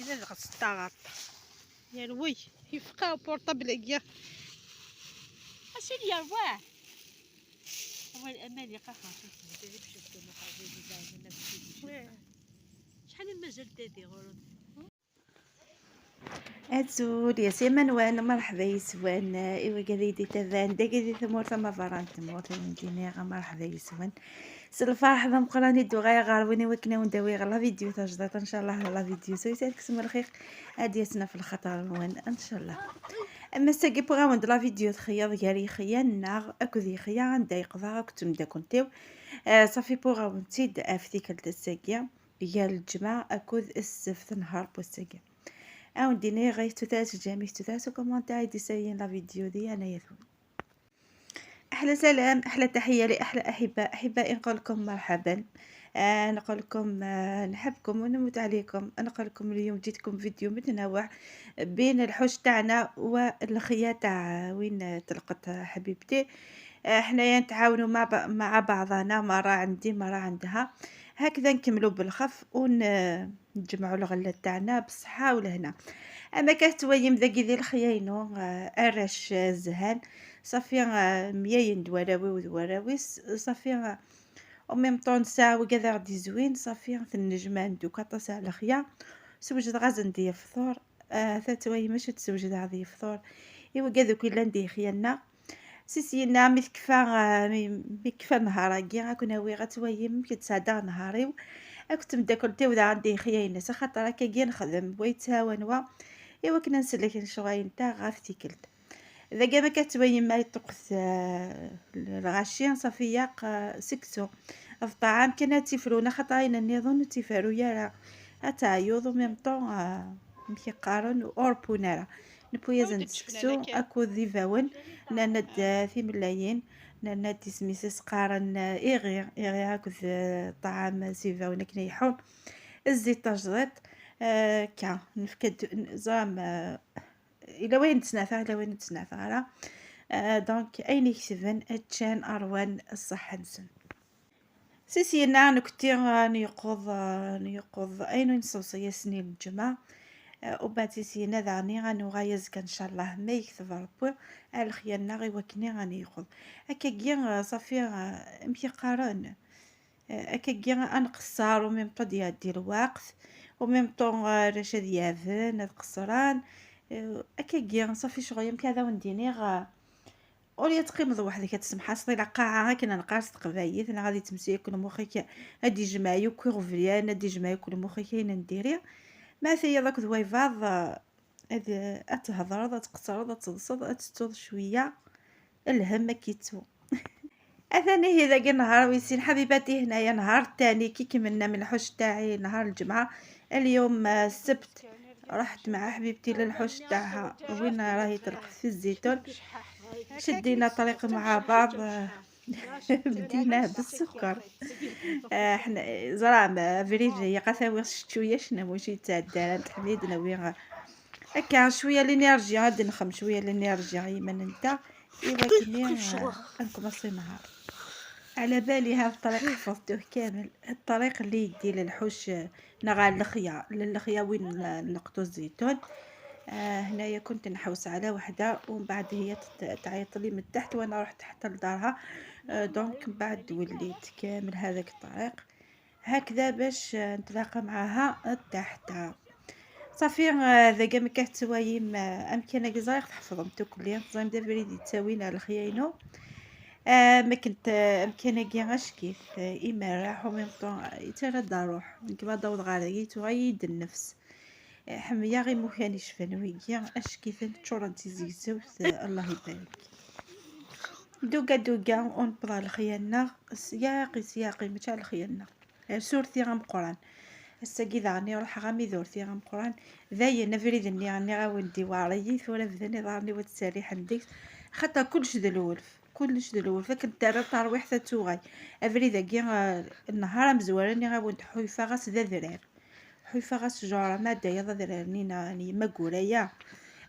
إلا غتستغط يا الوي يفقاو بورطابل يا أسيدي يا رواح هو الأماني قاخر شحال مازال تادي غورد أزول يا سيمن وانا مرحبا يسوان إيوا قريدي تبان دا قريدي ثمور ثم فران ثمور ثم مرحبا يسوان الفرح ذا مقراني دو غايا غارويني وكنا ونداوي غير لا فيديو تجدات ان شاء الله لا فيديو سوي سالك سم الخير اديتنا في الخطر وين ان شاء الله اما ساقي بغاون لا فيديو تخيا ديالي خيا ناغ اكو ذي خيا عندي قضا كنت مدا كنتيو صافي بغاون تيد افتيك الساقيا ديال الجمعة اكو السبت نهار بوساقيا او ديني غير تتاس جامي تتاس وكومونتاي دي سايين لا فيديو دي انا يثو احلى سلام احلى تحيه لاحلى احبائي نقول لكم مرحبا نقول لكم نحبكم ونموت عليكم. نقول لكم اليوم جيتكم فيديو متنوع بين الحوش تاعنا والخيا تاع وين تلقت حبيبتي. حنايا نتعاونوا مع بعضنا، مرة عندي مرة عندها، هكذا نكملوا بالخف ونجمعوا الغلة تاعنا بالصحة والهنا. اما كتويم ذاكي ذي الخياينو ارش زهان صافي مياين دواراوي ودواراويس صافي او ميم طون ساعه وكذا غادي زوين صافي في النجمان دوكا طاس على خيا سوجد غازن ديال الفطور. ثاتوي ماشي تسوجد غادي الفطور ايوا كذوك الا ندي خيالنا سيسينا مكفى نهاراكي كنا وي غتويم كتسادا نهاري كنت مداكلتي ودا عندي خياينه خاطر هكا نخدم بغيت تاونوا ايوا كنا نسلك شويه نتا غافتيكلت اذا كاع ما كتبين ما يطقس الغاشي صافي ياق سكسو الطعام كنا تيفرونا خطاينا نظن تيفرو يا اتايوض ميم طون مشي قارن اوربونارا نبويا سكسو اكو ذي فاون ناند في ملايين ناند سميسس قارن ايغي هاكو طعام سيفاون كنا يحون الزيت تجريط كا نفكد زام الى وين تسنافع الى وين تسنافع دونك اين يكسبن اتشان اروان الصح نسن سيسينا نكتي نيقظ اين نصوصي سنين الجمعة وبعد سيسينا ذاني غنغايزك ان شاء الله ما يكتب ربي على خيالنا غي وكني غنيقظ هكا كيا صافي مشي قارن هكا كيا انقصار وميم طو ديال الوقت وميم طون رشاد يافن القصران هكا صافي شغل كذا ونديني اوليا تقيمض وحدك كتسمح صدي لا قاعه كنا نقاص قبايت انا غادي تمسي كل مخك هادي جمعي كوغفليان هادي جمعي كل مخك كاين نديري ما في داك ذويفاض هاد تهضر تقصر تصد تستوض شويه الهم كيتو اثاني هي ذاك النهار ويسين حبيباتي هنايا نهار الثاني كي كملنا من الحوش تاعي نهار الجمعه اليوم السبت رحت مع حبيبتي للحوش تاعها وين راهي تلقى في الزيتون شدينا طريق مع بعض بديناه بالسكر احنا زرعنا فريجي قثاوي شويه شنو ماشي تاع الدار تحميد نوي هكا شويه الانرجي غادي نخم شويه الانرجي من انت ولكن انكم النهار على بالي هذا الطريق حفظته كامل الطريق اللي يدي للحوش نغال للخيا وين نقطو الزيتون. هنايا كنت نحوس على وحده ومن بعد هي تعيط لي من تحت وانا رحت حتى لدارها دونك من بعد وليت كامل هذاك الطريق هكذا باش نتلاقى معاها تحت صافي. ذا كاع مكتوايم امكانك زايق تحفظهم كليا زايم دافريدي تساوينا الخياينو ما كنت امكانك غاش كيف اما راح ومن طون يترى روح كيما داود غادي تغيد النفس حمية غير مكان يشفنويا اش كيف تشورا تزيزوت الله يبارك دوكا ونبضى الخيالنا سياقي متاع الخيالنا سورتي غام قران الساقي ذاني راح غامي ذورتي غام قران ذايا نفريد اني غاني غاولدي واريي ثورة ذاني ضارني وتساريح عندك حتى كلش دلول فكنت دار ترويح تتوغاي افريد كي النهار مزورني غاولد حويفه غاس ذا ذرار حويفه غاس جوره ما دايا ذا ذرارني ناني ما قورايا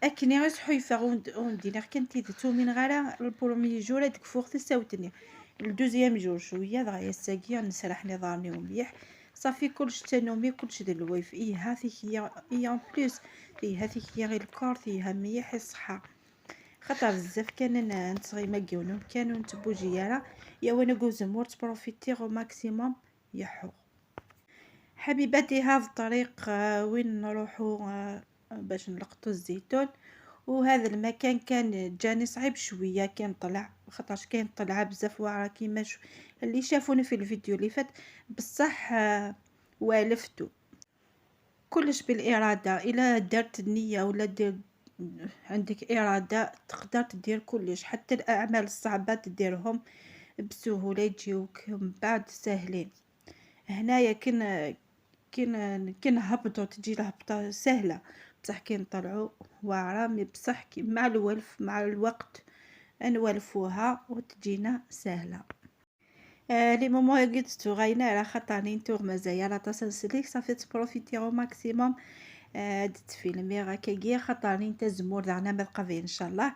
اكني غاس حويفه وندينا كنتي ذتو من غير البرومي جور هذيك فوق تساوتني الدوزيام جور شويه دغيا الساقيه نسرح نظامي ومليح صافي كلش تنومي كلش دلويف ايه فيك هي اون بليس فيها فيك هي غير الكور فيها مليح الصحه خاطر بزاف كان نتغي ما كيونو كانوا نتبوجيالا يا وانا كوزمور تبروفيتي او ماكسيموم يحو حبيباتي هذا الطريق وين نروحو باش نلقطو الزيتون. وهذا المكان كان جاني صعيب شويه كان طلع خاطرش كاين طلعه بزاف واعره كيما اللي شافوني في الفيديو اللي فات بصح والفتو كلش بالاراده الا درت النيه ولا دير عندك اراده تقدر تدير كلش حتى الاعمال الصعبه تديرهم بسهوله يجيوك من بعد ساهلين. هنايا كي نهبطوا تجي الهبطه سهله بصح كي نطلعوا واعره بصح مع الولف مع الوقت نولفوها وتجينا سهله. لي مومون قد تغينا على خاطرني نتوغ مزايا لا تسلسليك صافي تبروفيتي او ماكسيموم. درت فيلمي هكاكيا خاطرني نتا زمور دعنا ما بقى ان شاء الله.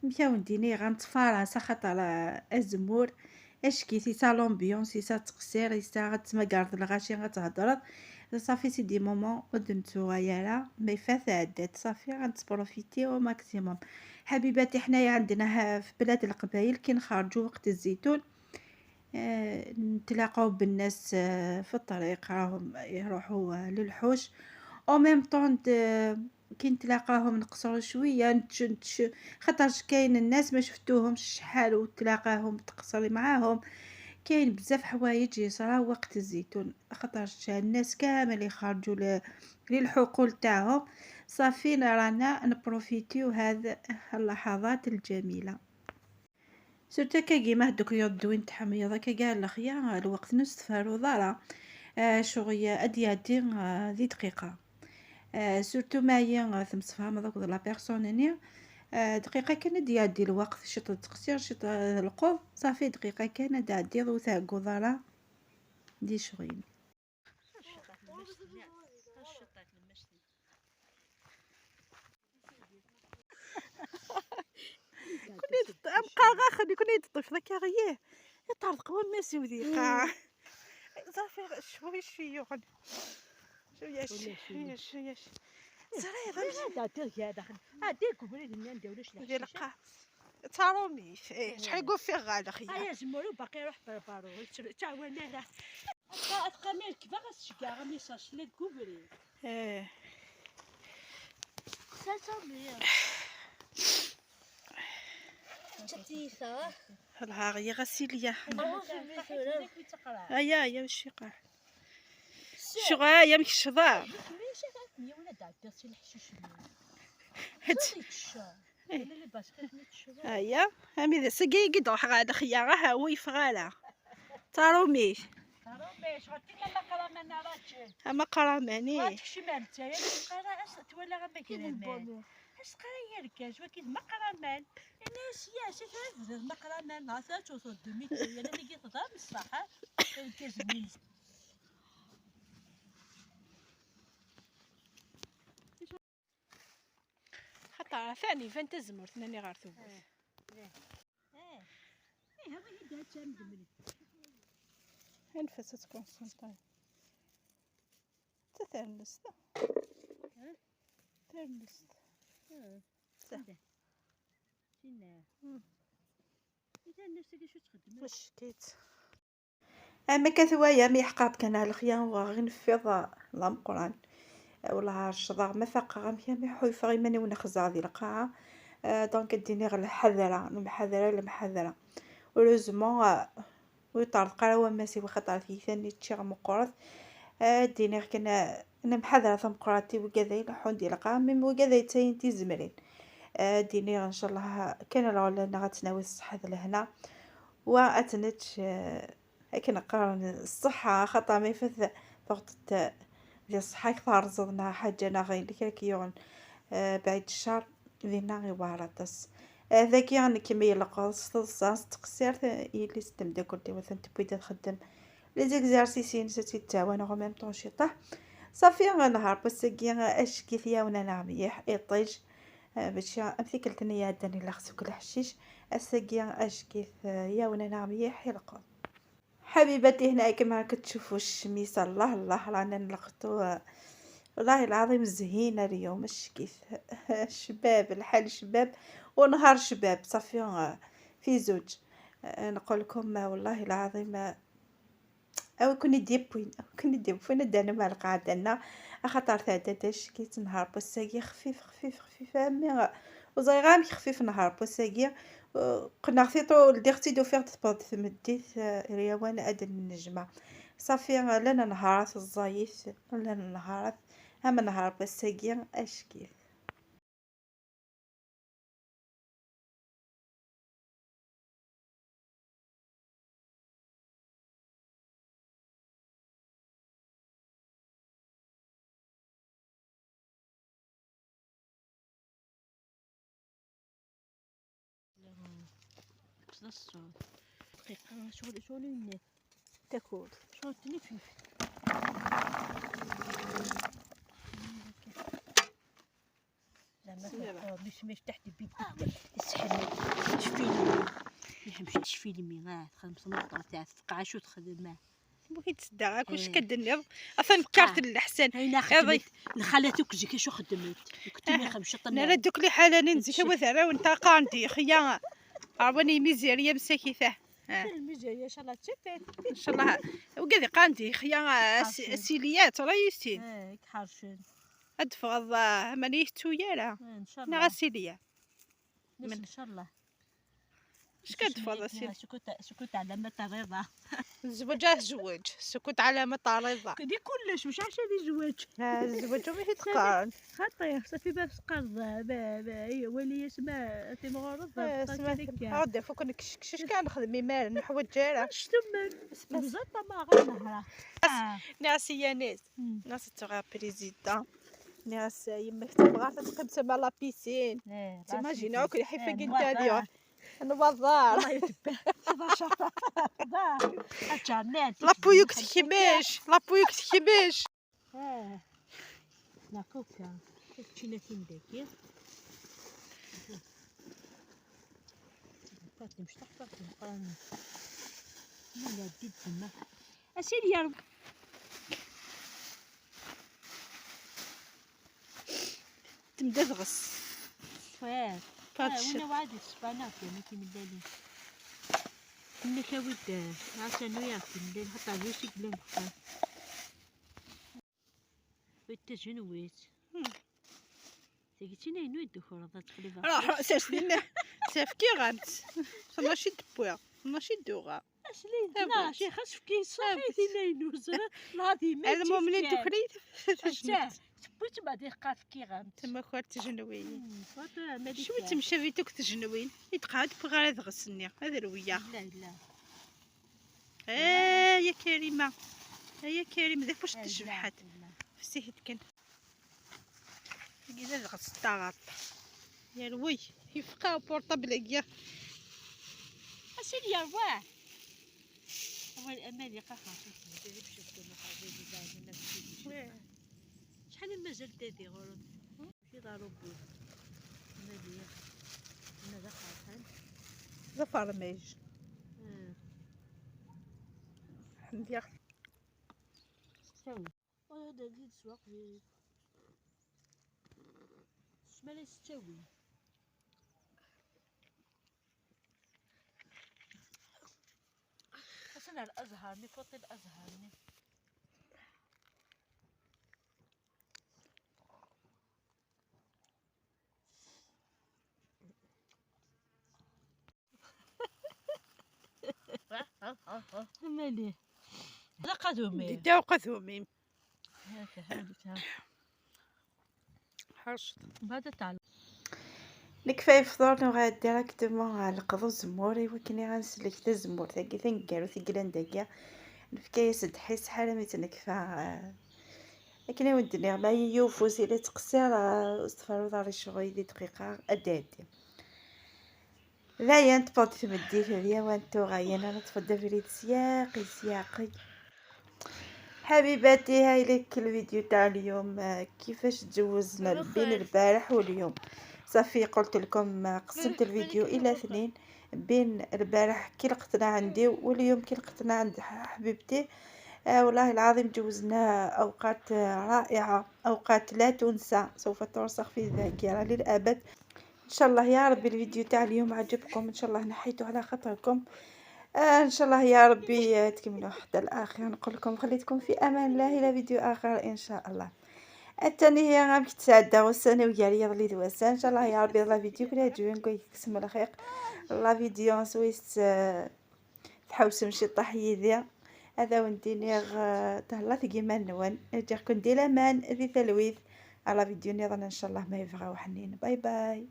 مشاو نديني غنتفارس خاطر الزمور اش كي سا لومبيونس سا تقصير سا غتمقارد الغاشي غتهضر صافي سي دي مومون ودمتو غيالا مي فات عدات صافي غنتبروفيتي او ماكسيموم. حبيباتي حنايا عندنا في بلاد القبايل كي نخرجوا وقت الزيتون نتلاقاو بالناس في الطريق راهم يروحوا للحوش او ميم طون كي نتلاقاهم نقصروا شويه خاطرش كاين الناس ما شفتوهمش شحال وتلاقاهم تقصري معاهم كاين بزاف حوايج يصراو وقت الزيتون خاطرش الناس كامل يخرجوا للحقول تاعهم صافي رانا نبروفيتيو هذا اللحظات الجميله سورتا كيما هادوك يودوين تحميض كاع الخيا الوقت نستفارو ضرا شغيا اديادي ذي دقيقه سورتو معايا ثمصفهم هذوك لا بيرسونيني دقيقه كان ديادي الوقت شط التقصير شط القوض صافي دقيقه كان دادي وثاقو ضرا دي شغيل كنت ابقى غاخد كنت يطيف ذاك غيه يطرق وما سوديقه صافي شوي شويه شويه شويه صراي هذا داخل هاديك وليد النان داولوش ديال القاع تارومي شحال يقول فيه غاله خيا يا زمرو باقي يروح بربارو تعاونا راه اتخمل كيفاش غتشكا غا ميساج لا كوبري ساسومي تتيسا الهاغيه غسيليه هيا هيا واش يقع شغايه مكشضا هيا همي ذا سقي قد روح غادا خيا غا هو يفغالا تارومي اما قراماني شمال نتا يا قرا تولى غا مكرمان اش قرا يركاج وكيد ما قرامان انا سياسه تعرف ما قرامان عسى توصل 2000 انا اللي قلت هذا بصح كازمين خطر ثاني فانت زمر ثاني غير ثوب هذا هي تام دمري انفست كونسنطاي تثلث تثلث فينا إذا نفسك شو تخدم واش كيت اما كثوايا مي حقات كان الخيان وغنفض لام قران والله الشضاغ ما فاق غاميا مي حوي فغي ماني ونخزع ذي القاعه دونك ديني غير الحذره المحذره ولوزمون ويطرق راه ماشي وخطر في ثاني تشيغ مقرض ديني كنا انا محذره ثم قراتي وكذا يلحون ديال القاعه مي وكذا تاينتي زمرين ديني ان شاء الله كان لنا غتناوي الصحه لهنا واتنت هكا نقارن الصحه خطا ما يفث ضغط ديال الصحه كثر رزقنا حاجه غير كيون بعد الشهر لينا غير وارطس ذاك يعني كيما يلقص تقصير اللي استمدا كنت مثلا تبدا تخدم لي زيكزارسيسين تتعاون او ميم طون شيطه صافي نهار بس كي اش كيفيا وانا نعميح يطيج باش امثيكلت نيا داني لخصك الحشيش اسكي اش كيف يا وانا نعميح يلقى حبيباتي هنا كما كتشوفوا الشميسه، الله الله رانا نلقطو والله العظيم زهينه اليوم. اش كيف شباب الحال شباب ونهار شباب صافي في زوج. نقول لكم والله العظيم او كوني ديبوين او كوني ديبوين دانا مع القعده لنا خاطر ثادا داش كيت نهار بوساكي خفيف خفيف خفيف مي وزيغام خفيف نهار بوساكي. قلنا خطيتو لديختي دو فيغ تبود ثمديت ريوان ادن النجمه صافي لنا نهارات الزايف لنا نهارات اما نهار بوساكي اش كيف. بس الصوت دقيقة شغل النت تاكل شغل التلفزيون. زعما مش تحت البيت تسحل تشفيلي يحمش تشفيلي خمس نقطة تاع تقع شو تخدم بغيت تصدق كلشي كدني اصلا فكرت الاحسن هنا خدمت لخالتك جيك شو خدمت كنت ما خمشة انا دوك لي حاله ننزل وثرا وانت قاندي خيا عواني ميزيريا مساكيته الميزيريا ان شاء الله تشفت ان شاء الله وكذا قاندي خيا سيليات رايسين حارشين ادفغ ماني تويالا ان شاء الله نغسيليا من ان شاء الله اش كتفضل سيدي سكوت علامة الرضا الزواج سكوت علامة الرضا دي كلش مش عشان الزواج الزواج ماشي تقارن خاطر صافي بس قرض هي ولي اسمها تيمغرض هادا فوق نكشكش كنخدم مال نحوج جاره شتم بزاف ما غنهرا ناسي ناس تغا بريزيدون ناس يما تبغى تقيم تما لا بيسين تيماجينا كل حيفا كنت اليوم نوضار الله يتبع لابويوك تخيماش ناكوكا تشيناتين داكي فاتي مش تحفظ القرآن لا ديد تما اسيدي يا رب تبدا تغص وانا وعدي السبانات يعني كي مدالي انك ود عشان وياك مدالي حتى عجوشي بلا مخان ويتجنويت تيجينا ينو يدخل هذا تقليبا راح اساسنا سافكي غانت ماشي دبويا ماشي دوغا اشلي لا شي خاص كي صافي ينوز العظيم المهم اللي دخليت بوت بعد يقاف كي غانت تما كوار تجنوين شو تمشى فيتوك تجنوين يتقعد بغا تغسلني هذا الويا لا يا كريمه يا كريمه داك واش تجبحات فسيت كان كذا غسطاغط يا الوي يفقاو بورطابل يا اسيدي يا رواح اول امان يقع خاصك تجيب شفتو مخازن شحال مازال دادي غرض في ضربو ماليه ماذا خاطن زفر ميج ندير سوي هذا اللي تسوق شمال يستوي حسنا الازهر نفوت الازهر مالي لا قدومي داو قدومي حرشت بعد تعال نكفاي فطور نغاد ديريكتومون نقضو الزموري وكني غنسلك حتى الزمور تاكي تنكالو ثقلان داكيا نفكايا سد حيس حاله ميت نكفا لكن ودني ما يوفوس الى تقصير استفارو داري شغل دي دقيقه ادادي لا ينتبط في مدي في بيا وانتو غاينا انا تفضل في سياقي حبيباتي هاي لك الفيديو تاع اليوم كيفاش تجوزنا بين البارح واليوم صافي قلت لكم قسمت الفيديو الى 2 بين البارح كي لقيتنا عندي واليوم كي لقيتنا عند حبيبتي. والله العظيم جوزنا اوقات رائعه، اوقات لا تنسى، سوف ترسخ في الذاكره للابد. ان شاء الله يا ربي الفيديو تاع اليوم عجبكم، ان شاء الله نحيته على خاطركم. ان شاء الله يا ربي تكملوا حتى الاخر. نقول لكم خليتكم في امان الله الى فيديو اخر ان شاء الله. التاني هي غام كتساعد والسنة ويالي يضلي دواسا ان شاء الله يا ربي. الله فيديو كلا جوين كوي كسم الخير. الله فيديو سويس تحوس مشي طحي ذي هذا ونديني تهلا ثقيما نوان جا كندي لامان ذي تلويث على فيديو نظن ان شاء الله ما يبغى حنين. باي باي.